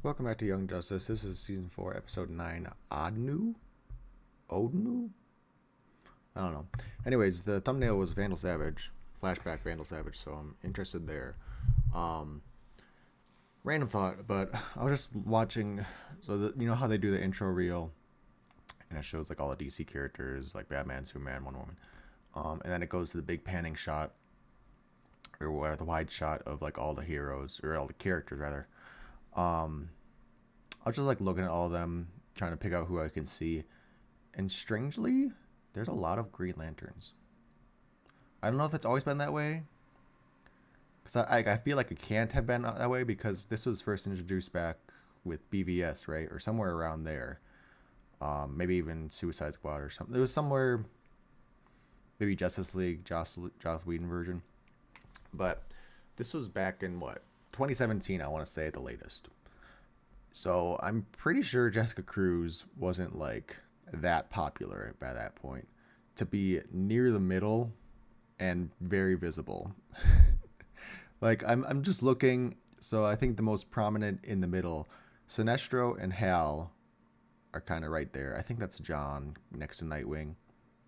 Welcome back to Young Justice. This is season 4, episode 9. Odnu? Odnu? I don't know. Anyways, the thumbnail was Vandal Savage, flashback Vandal Savage, so I'm interested there. Random thought, but I was just watching. So you know how they do the intro reel, and it shows like all the DC characters, like Batman, Superman, Wonder Woman, and then it goes to the big panning shot, or whatever, the wide shot of like all the heroes or all the characters rather. I was just like looking at all of them, trying to pick out who I can see, and strangely, there's a lot of Green Lanterns. I don't know if it's always been that way, because I feel like it can't have been that way because this was first introduced back with BVS, right, or somewhere around there. Maybe even Suicide Squad or something. It was somewhere, maybe Justice League, Joss Whedon version. But this was back in what, 2017, I want to say at the latest. So I'm pretty sure Jessica Cruz wasn't like that popular by that point to be near the middle and very visible. Like I'm just looking. So I think the most prominent in the middle, Sinestro and Hal are kind of right there. I think that's John next to Nightwing,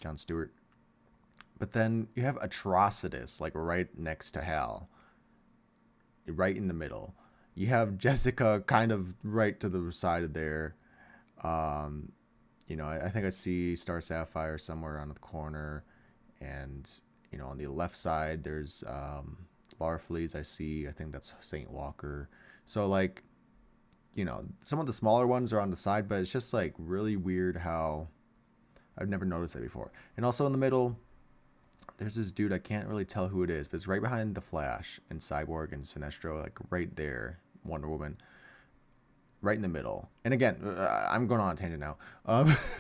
John Stewart. But then you have Atrocitus like right next to Hal, right in the middle. You have Jessica kind of right to the side of there. I think I see Star Sapphire somewhere on the corner. And, on the left side, there's Lara Flees I see. I think that's Saint Walker. So, like, some of the smaller ones are on the side, but it's just, like, really weird how I've never noticed that before. And also in the middle, there's this dude, I can't really tell who it is, but it's right behind the Flash and Cyborg and Sinestro, like right there, Wonder Woman, right in the middle. And again, I'm going on a tangent now,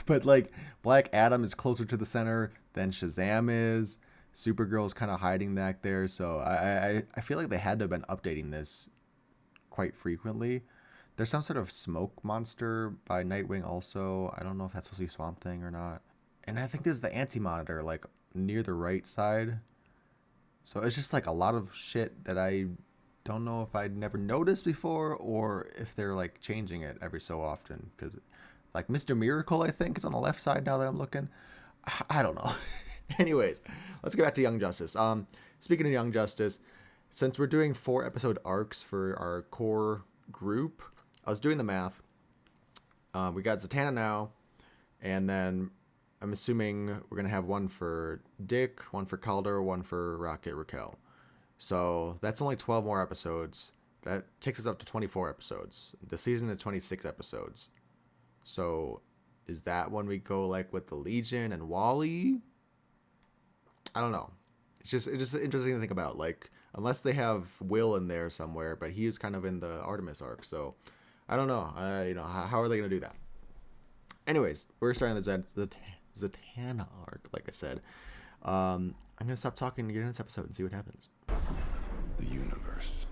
but like Black Adam is closer to the center than Shazam is. Supergirl is kind of hiding back there, so I feel like they had to have been updating this quite frequently. There's some sort of smoke monster by Nightwing also. I don't know if that's supposed to be Swamp Thing or not. And I think there's the Anti-Monitor, like near the right side. So it's just like a lot of shit that I don't know if I'd never noticed before or if they're like changing it every so often. Because like Mr. Miracle, I think, is on the left side now that I'm looking. I don't know. Anyways, let's get back to Young Justice. Speaking of Young Justice, since we're doing 4 episode arcs for our core group, I was doing the math. We got Zatanna now, and then I'm assuming we're going to have one for Dick, one for Calder, one for Rocket Raquel. So that's only 12 more episodes. That takes us up to 24 episodes. The season is 26 episodes. So is that when we go like with the Legion and Wally? I don't know. It's just interesting to think about. Like, unless they have Will in there somewhere, but he is kind of in the Artemis arc. So I don't know. How are they going to do that? Anyways, we're starting the Zatanna arc, like I said. I'm going to stop talking and get into this episode and see what happens. The universe.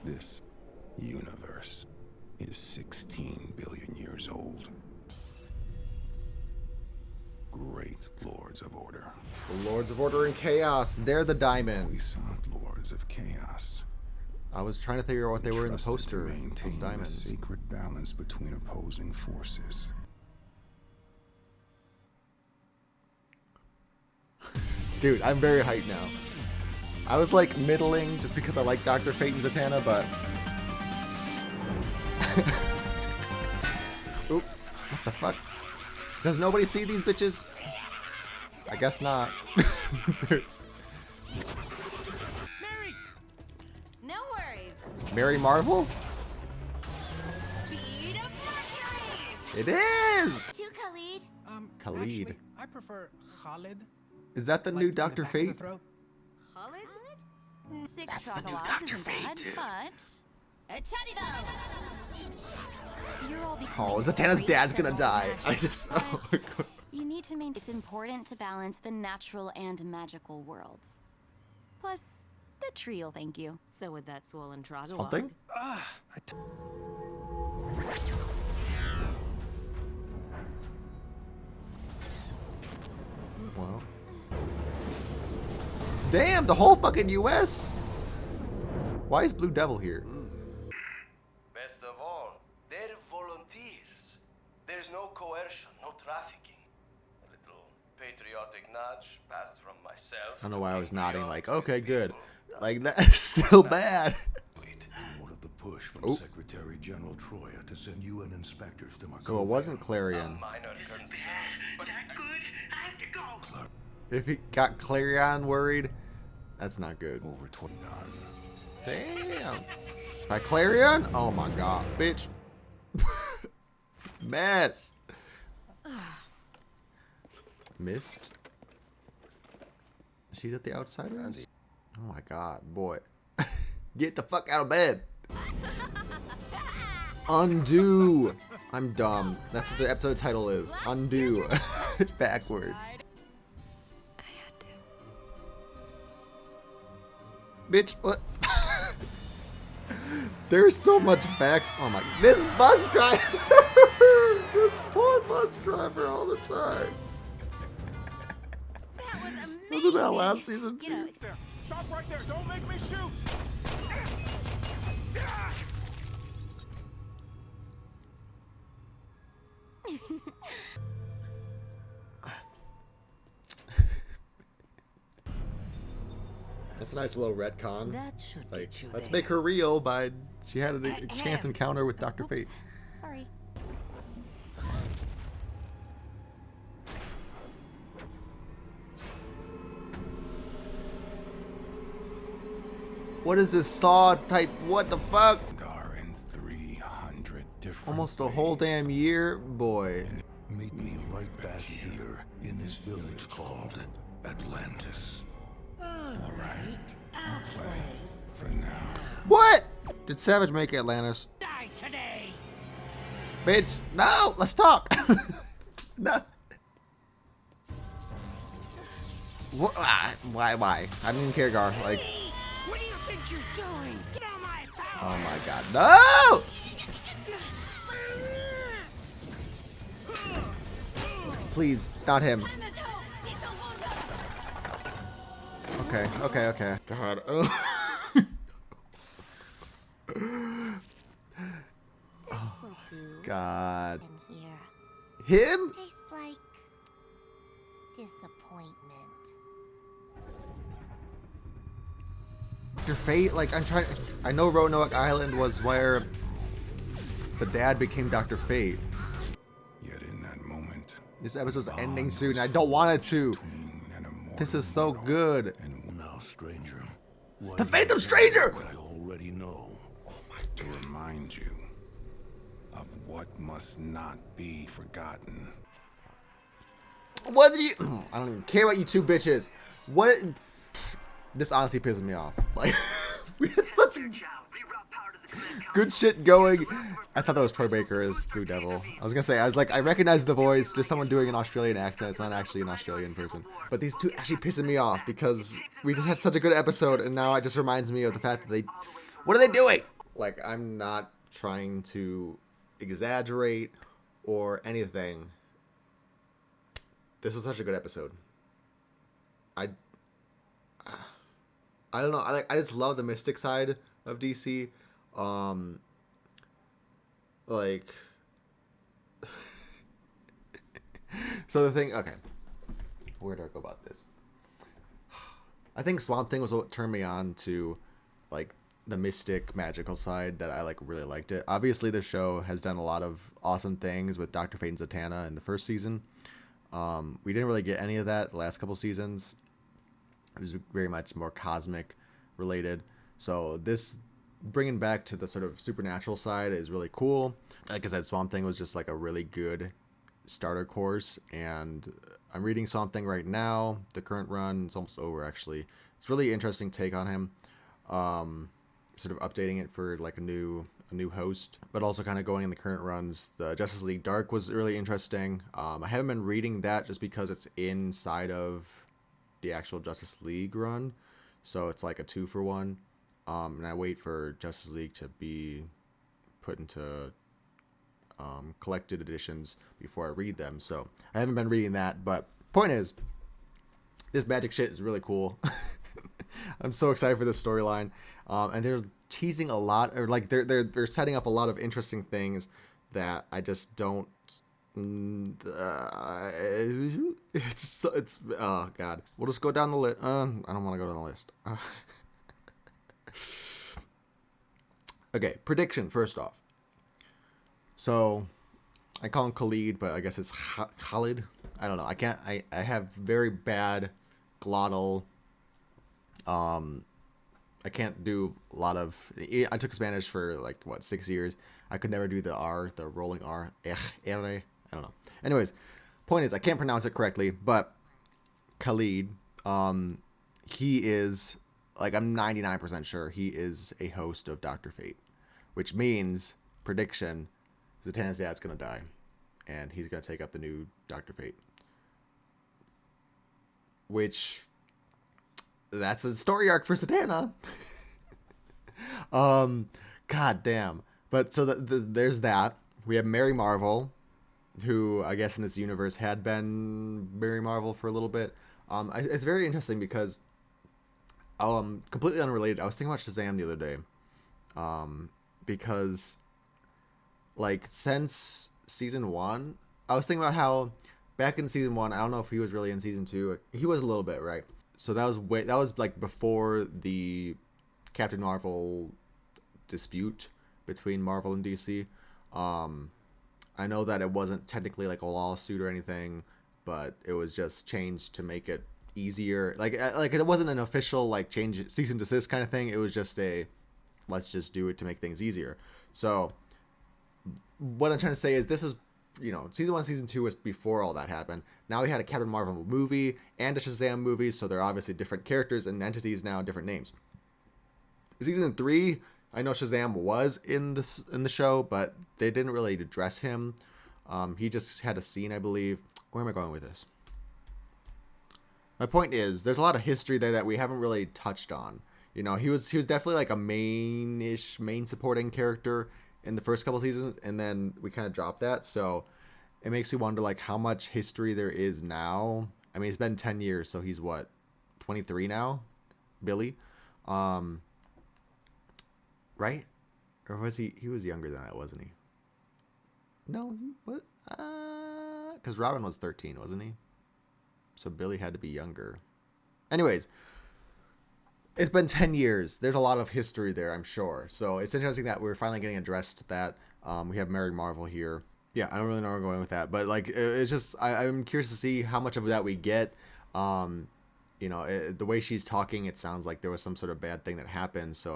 This universe is 16 billion years old. Great Lords of Order. The Lords of Order and Chaos. They're the We diamonds. sought Lords of Chaos. I was trying to figure out what they were in the Trusted to poster. Those maintain the diamonds. sacred balance between opposing forces. Dude, I'm very hyped now. I was like middling just because I like Dr. Fate and Zatanna, but... Oop. What the fuck? Does nobody see these bitches? I guess not. Mary! No worries. Mary Marvel? Speed of Mercury! It is! To Khalid. Khalid. Actually, I prefer Khalid. Is that the Like new in the Dr. back of the Fate? throat. Khalid? Six That's the new chocolates Dr. isn't Fate, bad, too. but... A teddy bow! You're all becoming Oh, Zatanna's great dad's gonna symbol die. of I magic, just... but Oh my god. You need to maintain... It's important to balance the natural and magical worlds. Plus, the tree'll thank you. So would that swollen Trogglodog. Something? Wow. Damn, the whole fucking US? Why is Blue Devil here? best of all, they're volunteers. There's no coercion, no trafficking. A little patriotic nudge passed from myself. I don't know why I was nodding like, to okay, good. people. Like, that's still bad. Wait. I wanted the push from Oh. Secretary General Troya to send UN inspectors to my So it wasn't A Clarion. minor concern, but Not good. I have to go. If he got Clarion worried, that's not good. over 20 done. Damn. By Clarion? Oh my god, bitch. Mess. Missed. She's at the Outsiders? Oh my god, boy. Get the fuck out of bed. Undo. I'm dumb. That's what the episode title is. Undo. Backwards. I had to. Bitch, what? There's so much back. Oh my. This bus driver. This poor bus driver all the time. That was amazing. Wasn't that last season You know, too? There. Stop right there. Don't make me shoot. That's a nice little retcon. That should Like, get you let's there. make her real by she had a chance encounter with Dr. Oops. Fate. Sorry. What is this Saw type? What the fuck? And are in 300 different Almost a whole ways. damn year, boy. Meet me right back here in this village called Atlantis. All right. I'll play. For now. What? Did Savage make Atlantis? Die today. Bitch, no, let's talk. No. What? Why? I didn't care, Gar. Like, What do you think you're doing? Get on my phone. oh my god, no! Please, not him. Okay. God. Will do. God. And here Him? tastes like disappointment. Your fate? Like, I'm trying. I know Roanoke Island was where the dad became Dr. Fate. Yet in that moment, This episode's ending soon. I don't want it to. between an immortal This is so mortal good. And now, stranger. why The do Phantom you Stranger! what I already know. To remind you of what must not be forgotten. What do you? I don't even care about you two bitches. What? This honestly pisses me off. Like, we had such good shit going. I thought that was Troy Baker as Blue Devil. I was gonna say, I recognize the voice, just someone doing an Australian accent. It's not actually an Australian person. But these two actually pissing me off because we just had such a good episode, and now it just reminds me of the fact that they, what are they doing? Like, I'm not trying to exaggerate or anything. This was such a good episode. I don't know. I just love the mystic side of DC. Like, so the thing. Okay, where do I go about this? I think Swamp Thing was what turned me on to, like, the mystic magical side that I really liked it. Obviously, the show has done a lot of awesome things with Dr. Fate and Zatanna in the first season. We didn't really get any of that the last couple seasons. It was very much more cosmic related. So this bringing back to the sort of supernatural side is really cool. Like I said, Swamp Thing was just like a really good starter course, and I'm reading Swamp Thing right now. The current run, it's almost over actually. It's really interesting take on him. Sort of updating it for like a new host, but also kind of going in the current runs. The Justice League Dark was really interesting. I haven't been reading that just because it's inside of the actual Justice League run, so it's like a 2-for-1. And I wait for Justice League to be put into collected editions before I read them. So I haven't been reading that, but point is, this magic shit is really cool. I'm so excited for this storyline. And they're teasing a lot, or like they're setting up a lot of interesting things that I just don't. It's oh god. We'll just go down the list. I don't want to go down the list. Okay, prediction first off. So, I call him Khalid, but I guess it's Khalid. I don't know. I can't. I have very bad glottal. I can't do a lot of. I took Spanish for like what 6 years. I could never do the R, the rolling R. I don't know. Anyways, point is I can't pronounce it correctly, but Khalid, he is like I'm 99% sure he is a host of Dr. Fate, which means prediction: Zatanna's dad's gonna die, and he's gonna take up the new Dr. Fate. Which that's a story arc for Zatanna. God damn. But so there's that. We have Mary Marvel, who I guess in this universe had been Mary Marvel for a little bit. It's very interesting because, completely unrelated. I was thinking about Shazam the other day, because, like, since season 1, I was thinking about how back in season 1, I don't know if he was really in season 2. He was a little bit, right? So that was like before the Captain Marvel dispute between Marvel and DC. I know that it wasn't technically like a lawsuit or anything, but it was just changed to make it easier. Like it wasn't an official like change cease and desist kind of thing. It was just a let's just do it to make things easier. So what I'm trying to say is this is, season 1, season 2 was before all that happened. Now we had a Captain Marvel movie and a Shazam movie, so they're obviously different characters and entities now, different names. Season 3, I know Shazam was in the show, but they didn't really address him. He just had a scene, I believe. Where am I going with this? My point is, there's a lot of history there that we haven't really touched on. He was definitely like a main supporting character in the first couple seasons, and then we kind of dropped that. So it makes me wonder like how much history there is now. I mean, it's been 10 years, so he's what, 23 now, Billy, right? Or was he was younger than that, wasn't he? No, what? Because Robin was 13, wasn't he? So Billy had to be younger. Anyways, it's been 10 years. There's a lot of history there, I'm sure. So it's interesting that we're finally getting addressed that. We have Mary Marvel here. Yeah, I don't really know where I'm going with that. But, like, it's just, I'm curious to see how much of that we get. The way she's talking, it sounds like there was some sort of bad thing that happened. So,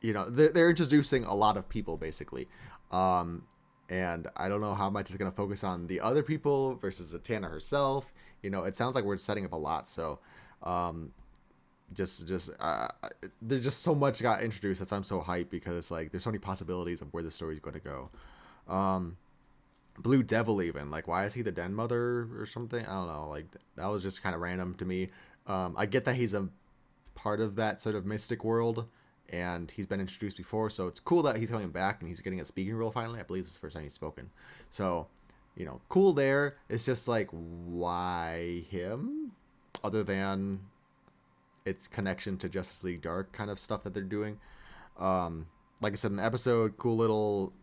they're introducing a lot of people, basically. And I don't know how much is going to focus on the other people versus Zatanna herself. It sounds like we're setting up a lot. So, there's just so much got introduced that I'm so hyped because it's like there's so many possibilities of where the story's going to go. Blue Devil, even like, why is he the Den Mother or something? I don't know. Like, that was just kind of random to me. I get that he's a part of that sort of mystic world and he's been introduced before, so it's cool that he's coming back and he's getting a speaking role finally. I believe this is the first time he's spoken, so cool there. It's just like, why him, other than its connection to Justice League Dark kind of stuff that they're doing. Like I said in the episode, cool little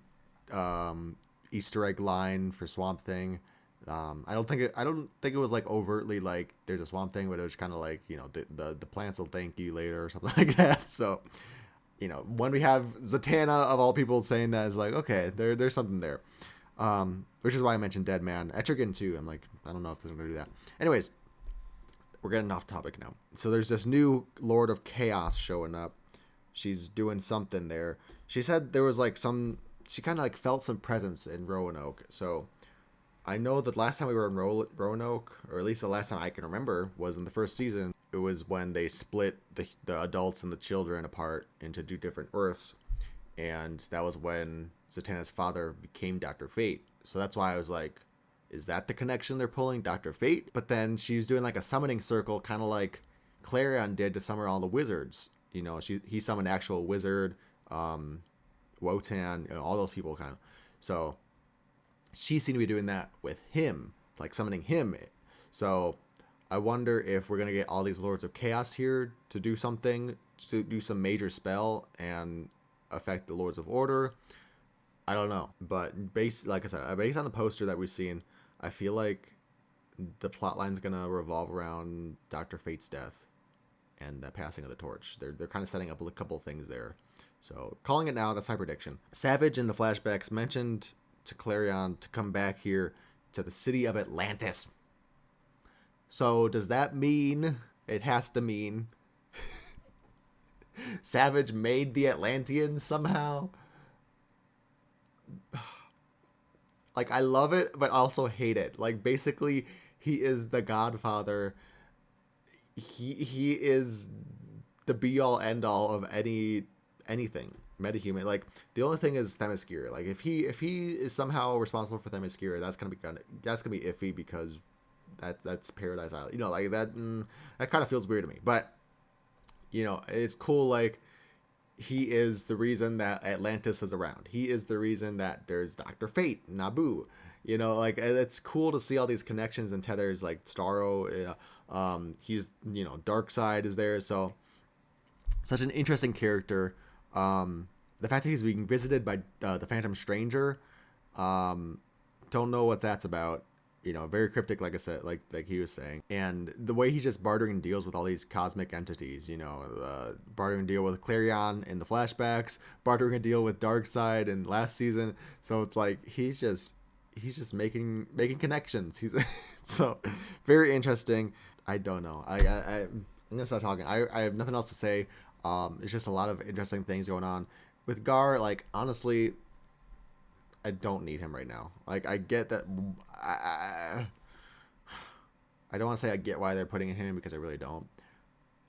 Easter egg line for Swamp Thing. I don't think it was like overtly like there's a Swamp Thing, but it was kind of like, the plants will thank you later or something like that. So, when we have Zatanna of all people saying that, is like, okay, there's something there. Which is why I mentioned Dead Man. Etrigan too. I'm like, I don't know if they're gonna do that. Anyways, we're getting off topic now. So there's this new Lord of Chaos showing up. She's doing something there. She said there was like she kind of like felt some presence in Roanoke. So I know that last time we were in Roanoke, or at least the last time I can remember, was in the first season. It was when they split the adults and the children apart into 2 different Earths. And that was when Zatanna's father became Dr. Fate. So that's why I was like, is that the connection they're pulling, Dr. Fate? But then she's doing like a summoning circle, kind of like Clarion did to summon all the wizards. He summoned actual wizard, Wotan, all those people kind of. So she seemed to be doing that with him, like summoning him. So I wonder if we're gonna get all these Lords of Chaos here to do something, to do some major spell and affect the Lords of Order. I don't know, but like I said, based on the poster that we've seen, I feel like the plotline's gonna revolve around Dr. Fate's death and the passing of the torch. They're kind of setting up a couple of things there. So calling it now, that's my prediction. Savage in the flashbacks mentioned to Clarion to come back here to the city of Atlantis. So does that mean, it has to mean, Savage made the Atlanteans somehow? Like, I love it, but also hate it. Like, basically, he is the Godfather. He is the be-all, end-all of anything metahuman. Like, the only thing is Themyscira. Like, if he is somehow responsible for Themyscira, that's gonna be iffy, because that's Paradise Island. You know, like that kind of feels weird to me. But you know, it's cool. Like, he is the reason that Atlantis is around. He is the reason that there's Dr. Fate, Naboo. You know, like, it's cool to see all these connections and tethers. Like Starro, he's, you know, Darkseid is there. So such an interesting character. The fact that he's being visited by the Phantom Stranger, don't know what that's about. You know, very cryptic, like I said, like he was saying. And the way he's just bartering deals with all these cosmic entities, you know, bartering a deal with Clarion in the flashbacks, bartering a deal with Darkseid in last season. So it's like he's just making connections. He's so very interesting. I don't know. I'm gonna stop talking. I have nothing else to say. It's just a lot of interesting things going on with Gar. Like, honestly, I don't need him right now. Like, I get that. I don't want to say I get why they're putting him in, because I really don't.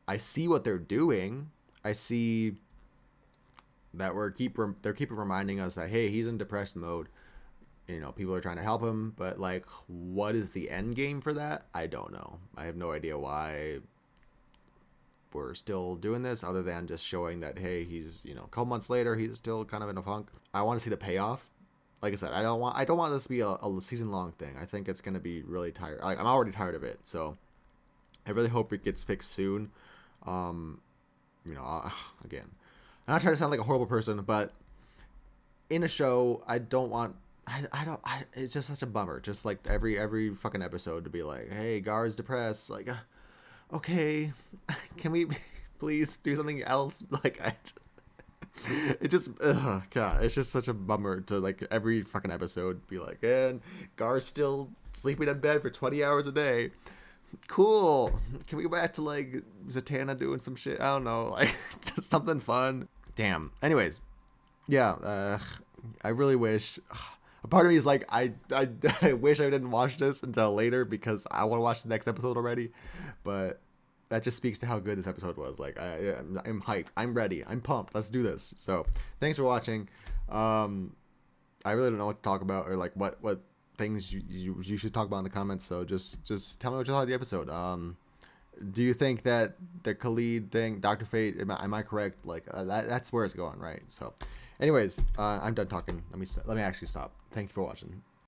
I see what they're doing. I see that they're keeping reminding us that, hey, he's in depressed mode. You know, people are trying to help him, but like, what is the end game for that? I don't know. I have no idea why we're still doing this, other than just showing that, hey, he's, you know, a couple months later, he's still kind of in a funk. I want to see the payoff. Like I said, I don't want this to be a season-long thing. I think it's going to be really tired. Like, I'm already tired of it, so I really hope it gets fixed soon. You know, again, I'm not trying to sound like a horrible person, but in a show, I don't want. It's just such a bummer. Just like every fucking episode to be like, hey, Gar's depressed. Like, okay, can we please do something else? Like, it just, God, it's just such a bummer to, like, every fucking episode be like, and Gar's still sleeping in bed for 20 hours a day. Cool. Can we go back to, like, Zatanna doing some shit? I don't know, like, something fun. Damn. Anyways, yeah, I really wish. A part of me is like, I wish I didn't watch this until later, because I want to watch the next episode already. But that just speaks to how good this episode was. Like, I'm hyped. I'm ready. I'm pumped. Let's do this. So thanks for watching. I really don't know what to talk about, or like what things you should talk about in the comments. So just tell me what you thought of the episode. Do you think that the Khalid thing, Dr. Fate, am I correct? Like, that's where it's going, right? So anyways, I'm done talking. Let me actually stop. Thank you for watching.